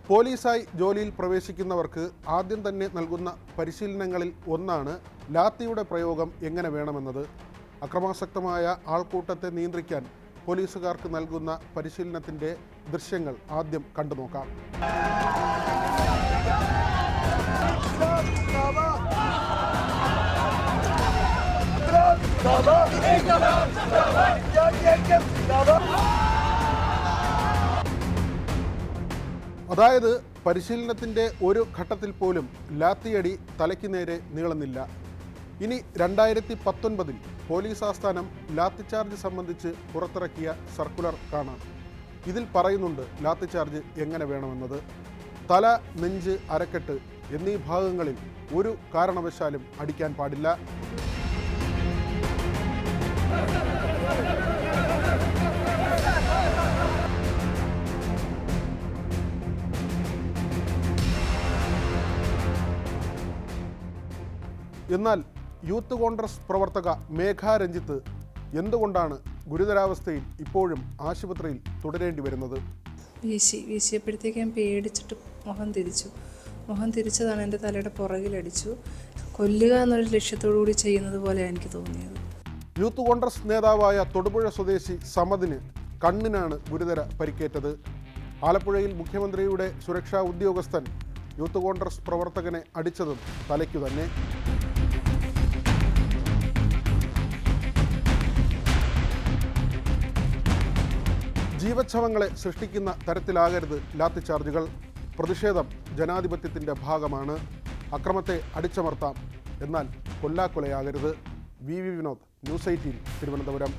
പോലീസായി ജോലിയിൽ പ്രവേശിക്കുന്നവർക്ക് ആദ്യം തന്നെ നൽകുന്ന പരിശീലനങ്ങളിൽ ഒന്നാണ് ലാത്തിയുടെ പ്രയോഗം എങ്ങനെ വേണമെന്നത്. അക്രമാസക്തമായ ആൾക്കൂട്ടത്തെ നിയന്ത്രിക്കാൻ പോലീസുകാർക്ക് നൽകുന്ന പരിശീലനത്തിൻ്റെ ദൃശ്യങ്ങൾ ആദ്യം കണ്ടുനോക്കാം. അതായത് പരിശീലനത്തിൻ്റെ ഒരു ഘട്ടത്തിൽ പോലും ലാത്തിയടി തലയ്ക്ക് നേരെ നീളുന്നില്ല. ഇനി 2019 പോലീസ് ആസ്ഥാനം ലാത്തിച്ചാർജ് സംബന്ധിച്ച് പുറത്തിറക്കിയ സർക്കുലർ കാണാം. ഇതിൽ പറയുന്നുണ്ട് ലാത്തിച്ചാർജ് എങ്ങനെ വേണമെന്നത്. തല, നെഞ്ച്, അരക്കെട്ട് എന്നീ ഭാഗങ്ങളിൽ ഒരു കാരണവശാലും അടിക്കാൻ പാടില്ല. എന്നാൽ യൂത്ത് കോൺഗ്രസ് പ്രവർത്തക മേഘ രഞ്ജിത്ത് എന്തുകൊണ്ടാണ് ഗുരുതരാവസ്ഥയിൽ ഇപ്പോഴും ആശുപത്രിയിൽ തുടരേണ്ടി വരുന്നത്? വീശിയപ്പോഴത്തേക്ക് ഞാൻ പേടിച്ചിട്ട് മുഖം തിരിച്ചതാണ് എൻ്റെ തലയുടെ പുറകിലടിച്ചു. കൊല്ലുക എന്നൊരു ലക്ഷ്യത്തോടു കൂടി ചെയ്യുന്നത് പോലെയാണ് എനിക്ക് തോന്നിയത്. യൂത്ത് കോൺഗ്രസ് നേതാവായ തൊടുപുഴ സ്വദേശി സമദിന് കണ്ണിനാണ് ഗുരുതര പരിക്കേറ്റത്. ആലപ്പുഴയിൽ മുഖ്യമന്ത്രിയുടെ സുരക്ഷാ ഉദ്യോഗസ്ഥൻ യൂത്ത് കോൺഗ്രസ് പ്രവർത്തകനെ അടിച്ചതും തലയ്ക്കു തന്നെ. ജീവച്ഛവങ്ങളെ സൃഷ്ടിക്കുന്ന തരത്തിലാകരുത് ലാത്തിച്ചാർജുകൾ. പ്രതിഷേധം ജനാധിപത്യത്തിൻ്റെ ഭാഗമാണ്. അക്രമത്തെ അടിച്ചമർത്താം, എന്നാൽ കൊല്ലാക്കൊലയാകരുത്. V Vinod, news 18, Thiruvananthapuram.